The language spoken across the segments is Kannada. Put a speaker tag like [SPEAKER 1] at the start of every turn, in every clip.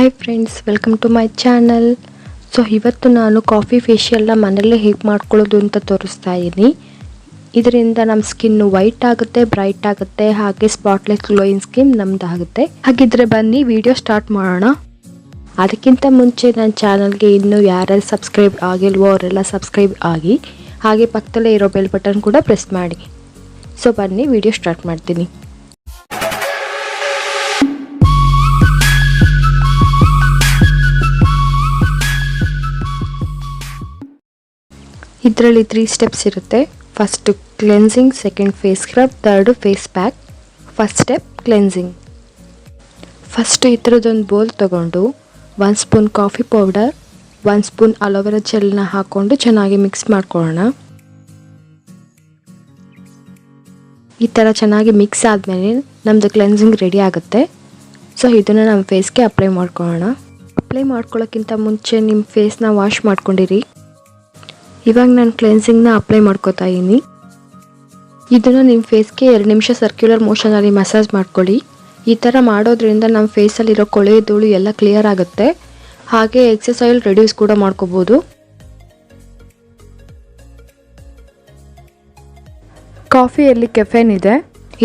[SPEAKER 1] Hi friends, welcome to my channel. So ಇವತ್ತು ನಾನು ಕಾಫಿ ಫೇಶಿಯಲ್ನ ಮನೆಯಲ್ಲೇ ಹೇಗೆ ಮಾಡ್ಕೊಳ್ಳೋದು ಅಂತ ತೋರಿಸ್ತಾ ಇದ್ದೀನಿ. ಇದರಿಂದ ನಮ್ಮ ಸ್ಕಿನ್ನು ವೈಟ್ ಆಗುತ್ತೆ, ಬ್ರೈಟ್ ಆಗುತ್ತೆ, ಹಾಗೆ ಸ್ಪಾಟ್ಲೆಸ್ ಗ್ಲೋಯಿಂಗ್ ಸ್ಕಿನ್ ನಮ್ದಾಗುತ್ತೆ. ಹಾಗಿದ್ರೆ ಬನ್ನಿ ವಿಡಿಯೋ ಸ್ಟಾರ್ಟ್ ಮಾಡೋಣ. ಅದಕ್ಕಿಂತ ಮುಂಚೆ ನನ್ನ ಚಾನಲ್ಗೆ ಇನ್ನೂ ಯಾರ್ಯಾರು ಸಬ್ಸ್ಕ್ರೈಬ್ ಆಗಿಲ್ವೋ ಅವರೆಲ್ಲ ಸಬ್ಸ್ಕ್ರೈಬ್ ಆಗಿ, ಹಾಗೆ ಪಕ್ಕದಲ್ಲೇ ಇರೋ ಬೆಲ್ ಬಟನ್ ಕೂಡ ಪ್ರೆಸ್ ಮಾಡಿ. ಸೊ ಬನ್ನಿ ವಿಡಿಯೋ ಸ್ಟಾರ್ಟ್ ಮಾಡ್ತೀನಿ. ಇದರಲ್ಲಿ 3 ಸ್ಟೆಪ್ಸ್ ಇರುತ್ತೆ. First cleansing, second face scrub, third face pack. First step cleansing. First ಈ ಥರದೊಂದು ಬೋಲ್ ತೊಗೊಂಡು 1 spoon coffee powder, 1 spoon aloe vera ಜೆಲ್ನ ಹಾಕ್ಕೊಂಡು ಚೆನ್ನಾಗಿ ಮಿಕ್ಸ್ ಮಾಡ್ಕೊಳ್ಳೋಣ. ಈ ಥರ ಚೆನ್ನಾಗಿ ಮಿಕ್ಸ್ ಆದಮೇಲೆ ನಮ್ಮದು ಕ್ಲೆನ್ಸಿಂಗ್ ರೆಡಿ ಆಗುತ್ತೆ. ಸೊ ಇದನ್ನು ನಮ್ಮ ಫೇಸ್ಗೆ ಅಪ್ಲೈ ಮಾಡ್ಕೊಳ್ಳೋಣ. ಅಪ್ಲೈ ಮಾಡ್ಕೊಳ್ಳೋಕ್ಕಿಂತ ಮುಂಚೆ ನಿಮ್ಮ ಫೇಸ್ನ ವಾಶ್ ಮಾಡ್ಕೊಂಡಿರಿ. ಇವಾಗ ನಾನು ಕ್ಲೆನ್ಸಿಂಗ್ನ ಅಪ್ಲೈ ಮಾಡ್ಕೋತಾ ಇದ್ದೀನಿ. ಇದನ್ನು ನಿಮ್ಮ ಫೇಸ್ಗೆ 2 ನಿಮಿಷ ಸರ್ಕ್ಯುಲರ್ ಮೋಷನಲ್ಲಿ ಮಸಾಜ್ ಮಾಡ್ಕೊಳ್ಳಿ. ಈ ಥರ ಮಾಡೋದ್ರಿಂದ ನಮ್ಮ ಫೇಸಲ್ಲಿರೋ ಕೊಳೆ ಧೂಳು ಎಲ್ಲ ಕ್ಲಿಯರ್ ಆಗುತ್ತೆ. ಹಾಗೆ ಎಕ್ಸೆಸ್ ಆಯಿಲ್ ರೆಡ್ಯೂಸ್ ಕೂಡ ಮಾಡ್ಕೋಬೋದು. ಕಾಫಿಯಲ್ಲಿ ಕೆಫೆನ್ ಇದೆ.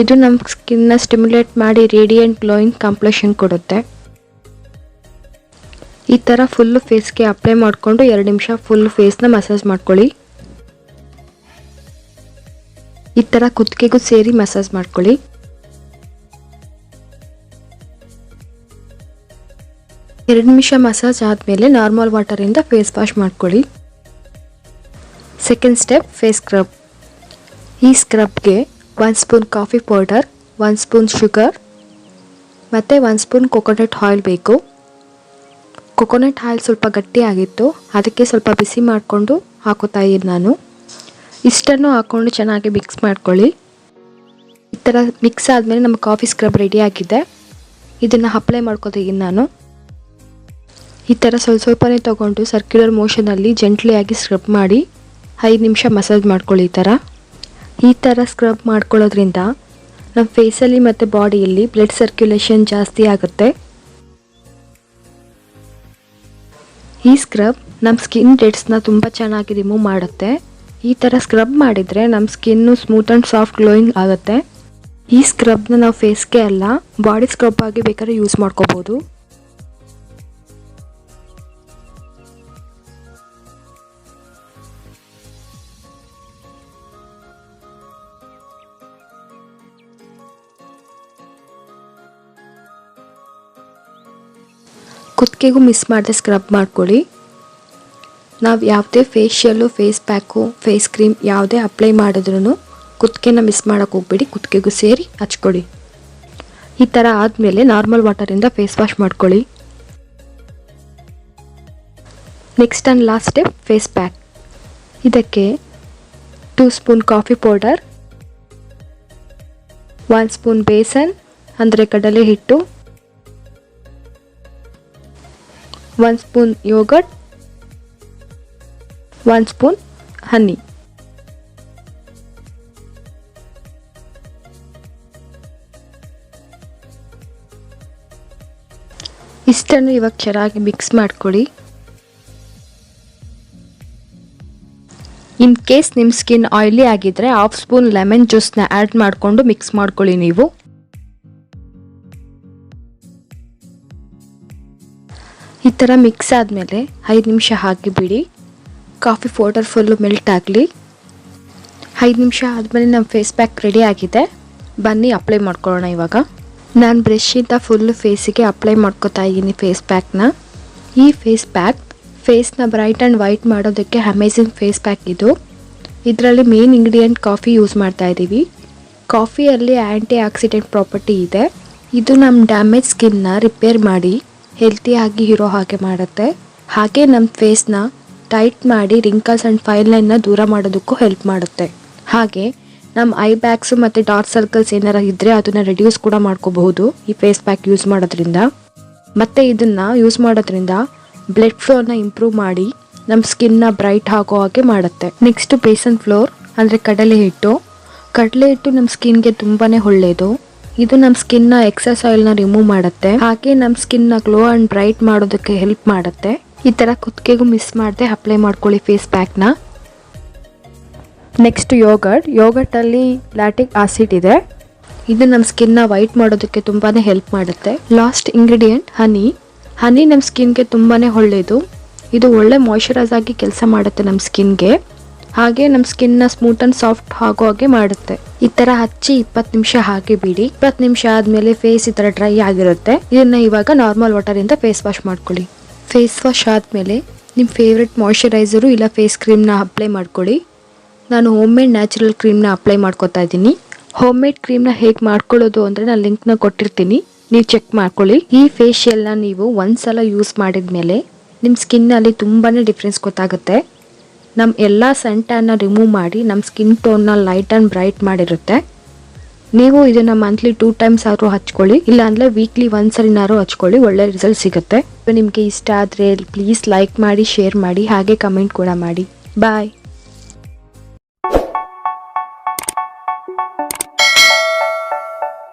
[SPEAKER 1] ಇದು ನಮ್ಮ ಸ್ಕಿನ್ನ ಸ್ಟಿಮ್ಯುಲೇಟ್ ಮಾಡಿ ರೇಡಿಯಂಟ್ ಗ್ಲೋಯಿಂಗ್ ಕಾಂಪ್ಲೆಕ್ಷನ್ ಕೊಡುತ್ತೆ. ಈ ಥರ ಫುಲ್ಲು ಫೇಸ್ಗೆ ಅಪ್ಲೈ ಮಾಡಿಕೊಂಡು 2 ನಿಮಿಷ ಫುಲ್ ಫೇಸ್ನ ಮಸಾಜ್ ಮಾಡ್ಕೊಳ್ಳಿ. ಈ ಥರ ಕುತ್ತಿಗೆಗೂ ಸೇರಿ ಮಸಾಜ್ ಮಾಡ್ಕೊಳ್ಳಿ. ಎರಡು ನಿಮಿಷ ಮಸಾಜ್ ಆದಮೇಲೆ ನಾರ್ಮಲ್ ವಾಟರಿಂದ ಫೇಸ್ ವಾಶ್ ಮಾಡ್ಕೊಳ್ಳಿ. Second step face scrub. ಈ ಸ್ಕ್ರಬ್ಗೆ 1 spoon coffee powder, 1 spoon sugar ಮತ್ತು 1 ಸ್ಪೂನ್ ಕೊಕೊನಟ್ ಆಯಿಲ್ ಬೇಕು. ಕೊಕೊನಟ್ ಆಯಿಲ್ ಸ್ವಲ್ಪ ಗಟ್ಟಿಯಾಗಿತ್ತು, ಅದಕ್ಕೆ ಸ್ವಲ್ಪ ಬಿಸಿ ಮಾಡಿಕೊಂಡು ಹಾಕೋತಾ ಇದ್ದೀನಿ ನಾನು. ಇಷ್ಟನ್ನು ಹಾಕ್ಕೊಂಡು ಚೆನ್ನಾಗಿ ಮಿಕ್ಸ್ ಮಾಡ್ಕೊಳ್ಳಿ. ಈ ಥರ ಮಿಕ್ಸ್ ಆದಮೇಲೆ ನಮ್ಮ ಕಾಫಿ ಸ್ಕ್ರಬ್ ರೆಡಿಯಾಗಿದೆ. ಇದನ್ನು ಅಪ್ಲೈ ಮಾಡ್ಕೋತೀನಿ ನಾನು. ಈ ಥರ ಸ್ವಲ್ಪನೇ ತೊಗೊಂಡು ಸರ್ಕ್ಯುಲರ್ ಮೋಷನಲ್ಲಿ ಜೆಂಟ್ಲಿಯಾಗಿ ಸ್ಕ್ರಬ್ ಮಾಡಿ 5 ನಿಮಿಷ ಮಸಾಜ್ ಮಾಡ್ಕೊಳ್ಳಿ. ಈ ಥರ ಸ್ಕ್ರಬ್ ಮಾಡ್ಕೊಳ್ಳೋದ್ರಿಂದ ನಮ್ಮ ಫೇಸಲ್ಲಿ ಮತ್ತು ಬಾಡಿಯಲ್ಲಿ ಬ್ಲಡ್ ಸರ್ಕ್ಯುಲೇಷನ್ ಜಾಸ್ತಿ ಆಗುತ್ತೆ. ಈ ಸ್ಕ್ರಬ್ ನಮ್ಮ ಸ್ಕಿನ್ ಡೆಡ್ಸ್ನ ತುಂಬ ಚೆನ್ನಾಗಿ ರಿಮೂವ್ ಮಾಡುತ್ತೆ. ಈ ಥರ ಸ್ಕ್ರಬ್ ಮಾಡಿದರೆ ನಮ್ಮ skin smooth and soft glowing ಆಗುತ್ತೆ. ಈ ಸ್ಕ್ರಬ್ನ ನಾವು ಫೇಸ್ಗೆ ಅಲ್ಲ, ಬಾಡಿ ಸ್ಕ್ರಬ್ ಆಗಿ ಬೇಕಾದ್ರೆ ಯೂಸ್ ಮಾಡ್ಕೋಬೋದು. ಕುತ್ತಿಗೆಗೂ ಮಿಸ್ ಮಾಡದೆ ಸ್ಕ್ರಬ್ ಮಾಡ್ಕೊಳ್ಳಿ. ನಾವು ಯಾವುದೇ facial, face pack, face cream ಯಾವುದೇ ಅಪ್ಲೈ ಮಾಡಿದ್ರೂ ಕುತ್ತಿಗೆನ ಮಿಸ್ ಮಾಡೋಕ್ಕೆ ಹೋಗ್ಬೇಡಿ. ಕುತ್ತಿಗೆಗೂ ಸೇರಿ ಹಚ್ಕೊಳ್ಳಿ. ಈ ಥರ ಆದಮೇಲೆ ನಾರ್ಮಲ್ ವಾಟರಿಂದ ಫೇಸ್ ವಾಶ್ ಮಾಡ್ಕೊಳ್ಳಿ. Next and last step face pack. ಇದಕ್ಕೆ 2 spoon coffee powder, 1 spoon besan ಅಂದರೆ ಕಡಲೆ ಹಿಟ್ಟು, 1 ಸ್ಪೂನ್ ಯೋಗರ್ಟ್, 1 ಸ್ಪೂನ್ ಹನಿ. ಇಷ್ಟನ್ನು ಇವಾಗ ಚೆನ್ನಾಗಿ ಮಿಕ್ಸ್ ಮಾಡ್ಕೊಳ್ಳಿ. ಇನ್ ಕೇಸ್ ನಿಮ್ಮ ಸ್ಕಿನ್ ಆಯಿಲಿ ಆಗಿದ್ರೆ 1/2 ಸ್ಪೂನ್ ಲೆಮನ್ ಜ್ಯೂಸ್ನ ಆ್ಯಡ್ ಮಾಡಿಕೊಂಡು ಮಿಕ್ಸ್ ಮಾಡ್ಕೊಳ್ಳಿ ನೀವು. ಈ ಥರ ಮಿಕ್ಸ್ ಆದಮೇಲೆ 5 ನಿಮಿಷ ಹಾಕಿ ಬಿಡಿ. ಕಾಫಿ ಪೌಡರ್ ಫುಲ್ಲು ಮೆಲ್ಟ್ ಆಗಲಿ. 5 ನಿಮಿಷ ಆದಮೇಲೆ ನಮ್ಮ ಫೇಸ್ ಪ್ಯಾಕ್ ರೆಡಿ ಆಗಿದೆ. ಬನ್ನಿ ಅಪ್ಲೈ ಮಾಡ್ಕೊಳ್ಳೋಣ. ಇವಾಗ ನಾನು ಬ್ರಷಿಂದ ಫುಲ್ಲು ಫೇಸಿಗೆ ಅಪ್ಲೈ ಮಾಡ್ಕೋತಾ ಇದ್ದೀನಿ ಫೇಸ್ ಪ್ಯಾಕ್ನ. ಈ ಫೇಸ್ ಪ್ಯಾಕ್ ಫೇಸ್ನ ಬ್ರೈಟ್ ಆ್ಯಂಡ್ ವೈಟ್ ಮಾಡೋದಕ್ಕೆ ಅಮೇಝಿಂಗ್ ಫೇಸ್ ಪ್ಯಾಕ್ ಇದು. ಇದರಲ್ಲಿ ಮೇನ್ ಇಂಗ್ರೀಡಿಯೆಂಟ್ ಕಾಫಿ ಯೂಸ್ ಮಾಡ್ತಾ ಇದ್ದೀವಿ. ಕಾಫಿಯಲ್ಲಿ ಆ್ಯಂಟಿ ಆಕ್ಸಿಡೆಂಟ್ ಪ್ರಾಪರ್ಟಿ ಇದೆ. ಇದು ನಮ್ಮ ಡ್ಯಾಮೇಜ್ ಸ್ಕಿನ್ನ ರಿಪೇರ್ ಮಾಡಿ ಹೆಲ್ತಿಯಾಗಿ ಇರೋ ಹಾಗೆ ಮಾಡುತ್ತೆ. ಹಾಗೆ ನಮ್ಮ ಫೇಸ್ನ ಟೈಟ್ ಮಾಡಿ ರಿಂಕಲ್ಸ್ ಆ್ಯಂಡ್ ಫೈನ್ ಲೈನ್ನ ದೂರ ಮಾಡೋದಕ್ಕೂ ಹೆಲ್ಪ್ ಮಾಡುತ್ತೆ. ಹಾಗೆ ನಮ್ಮ ಐ ಬ್ಯಾಗ್ಸು ಮತ್ತು ಡಾರ್ಕ್ ಸರ್ಕಲ್ಸ್ ಏನಾರ ಇದ್ದರೆ ಅದನ್ನು ರೆಡ್ಯೂಸ್ ಕೂಡ ಮಾಡ್ಕೋಬಹುದು ಈ ಫೇಸ್ ಪ್ಯಾಕ್ ಯೂಸ್ ಮಾಡೋದ್ರಿಂದ. ಮತ್ತು ಇದನ್ನು ಯೂಸ್ ಮಾಡೋದ್ರಿಂದ ಬ್ಲಡ್ ಫ್ಲೋನ ಇಂಪ್ರೂವ್ ಮಾಡಿ ನಮ್ಮ ಸ್ಕಿನ್ನ ಬ್ರೈಟ್ ಆಗೋ ಹಾಗೆ ಮಾಡುತ್ತೆ. ನೆಕ್ಸ್ಟು ಬೇಸನ್ ಫ್ಲೋರ್ ಅಂದರೆ ಕಡಲೆ ಹಿಟ್ಟು. ಕಡಲೆ ಹಿಟ್ಟು ನಮ್ಮ ಸ್ಕಿನ್ಗೆ ತುಂಬಾ ಒಳ್ಳೆಯದು. ಇದು ನಮ್ಮ ಸ್ಕಿನ್ನ ಎಕ್ಸೆಸ್ ಆಯಿಲ್ನ ರಿಮೂವ್ ಮಾಡುತ್ತೆ, ಹಾಗೆ ನಮ್ಮ ಸ್ಕಿನ್ನ ಗ್ಲೋ ಅಂಡ್ ಬ್ರೈಟ್ ಮಾಡೋದಕ್ಕೆ ಹೆಲ್ಪ್ ಮಾಡುತ್ತೆ. ಈ ತರ ಕುತ್ತಿಗೆಗೂ ಮಿಸ್ ಮಾಡದೆ ಅಪ್ಲೈ ಮಾಡ್ಕೊಳ್ಳಿ ಫೇಸ್ ಪ್ಯಾಕ್ನ. ನೆಕ್ಸ್ಟ್ ಯೋಗರ್ಟ್ ಅಲ್ಲಿ ಲ್ಯಾಕ್ಟಿಕ್ ಆಸಿಡ್ ಇದೆ. ಇದು ನಮ್ಮ ಸ್ಕಿನ್ನ ವೈಟ್ ಮಾಡೋದಕ್ಕೆ ತುಂಬಾನೇ ಹೆಲ್ಪ್ ಮಾಡುತ್ತೆ. ಲಾಸ್ಟ್ ಇಂಗ್ರೀಡಿಯೆಂಟ್ ಹನಿ ನಮ್ಮ ಸ್ಕಿನ್ಗೆ ತುಂಬಾನೇ ಒಳ್ಳೆಯದು. ಇದು ಒಳ್ಳೆ ಮಾಯಿಶ್ಚರೈಸ್ ಆಗಿ ಕೆಲಸ ಮಾಡುತ್ತೆ ನಮ್ಮ ಸ್ಕಿನ್ಗೆ, ಹಾಗೆ ನಮ್ಮ ಸ್ಕಿನ್ನ ಸ್ಮೂತ್ ಅಂಡ್ ಸಾಫ್ಟ್ ಆಗೋ ಹಾಗೆ ಮಾಡುತ್ತೆ. ಈ ತರ ಹಚ್ಚಿ 20 ನಿಮಿಷ ಹಾಕಿ ಬಿಡಿ. 20 ನಿಮಿಷ ಆದ್ಮೇಲೆ ಫೇಸ್ ಈ ತರ ಡ್ರೈ ಆಗಿರುತ್ತೆ. ಇದನ್ನ ಇವಾಗ ನಾರ್ಮಲ್ ವಾಟರ್ ಇಂದ ಫೇಸ್ ವಾಶ್ ಮಾಡ್ಕೊಳ್ಳಿ. ಫೇಸ್ ವಾಶ್ ಆದ್ಮೇಲೆ ನಿಮ್ಮ ಫೇವ್ರೆಟ್ ಮಾಯಿಶ್ಚರೈಸರು ಇಲ್ಲ ಫೇಸ್ ಕ್ರೀಮ್ನ ಅಪ್ಲೈ ಮಾಡ್ಕೊಳ್ಳಿ. ನಾನು ಹೋಮ್ ಮೇಡ್ ನ್ಯಾಚುರಲ್ ಕ್ರೀಮ್ನ ಅಪ್ಲೈ ಮಾಡ್ಕೊತಾ ಇದ್ದೀನಿ. ಹೋಮ್ ಮೇಡ್ ಕ್ರೀಮ್ನ ಹೇಗೆ ಮಾಡ್ಕೊಳ್ಳೋದು ಅಂದರೆ ನಾನು ಲಿಂಕ್ನ ಕೊಟ್ಟಿರ್ತೀನಿ, ನೀವು ಚೆಕ್ ಮಾಡ್ಕೊಳ್ಳಿ. ಈ ಫೇಶಿಯಲ್ನ ನೀವು ಒಂದ್ಸಲ ಯೂಸ್ ಮಾಡಿದ್ಮೇಲೆ ನಿಮ್ಮ ಸ್ಕಿನ್ನಲ್ಲಿ ತುಂಬಾ ಡಿಫ್ರೆನ್ಸ್ ಗೊತ್ತಾಗುತ್ತೆ. ನಮ್ಮ ಎಲ್ಲ ಸನ್ ಟ್ಯಾನ್ನ ರಿಮೂವ್ ಮಾಡಿ ನಮ್ಮ ಸ್ಕಿನ್ ಟೋನ್ನ ಲೈಟ್ ಆ್ಯಂಡ್ ಬ್ರೈಟ್ ಮಾಡಿರುತ್ತೆ. ನೀವು ಇದನ್ನು ಮಂತ್ಲಿ 2 ಟೈಮ್ಸ್ ಆದರೂ ಹಚ್ಕೊಳ್ಳಿ, ಇಲ್ಲಾಂದರೆ ವೀಕ್ಲಿ ಒಂದ್ಸರಿನಾರು ಹಚ್ಕೊಳ್ಳಿ, ಒಳ್ಳೆ ರಿಸಲ್ಟ್ ಸಿಗುತ್ತೆ. ನಿಮಗೆ ಇಷ್ಟ ಆದರೆ ಪ್ಲೀಸ್ ಲೈಕ್ ಮಾಡಿ, ಶೇರ್ ಮಾಡಿ, ಹಾಗೆ ಕಮೆಂಟ್ ಕೂಡ ಮಾಡಿ. ಬಾಯ್.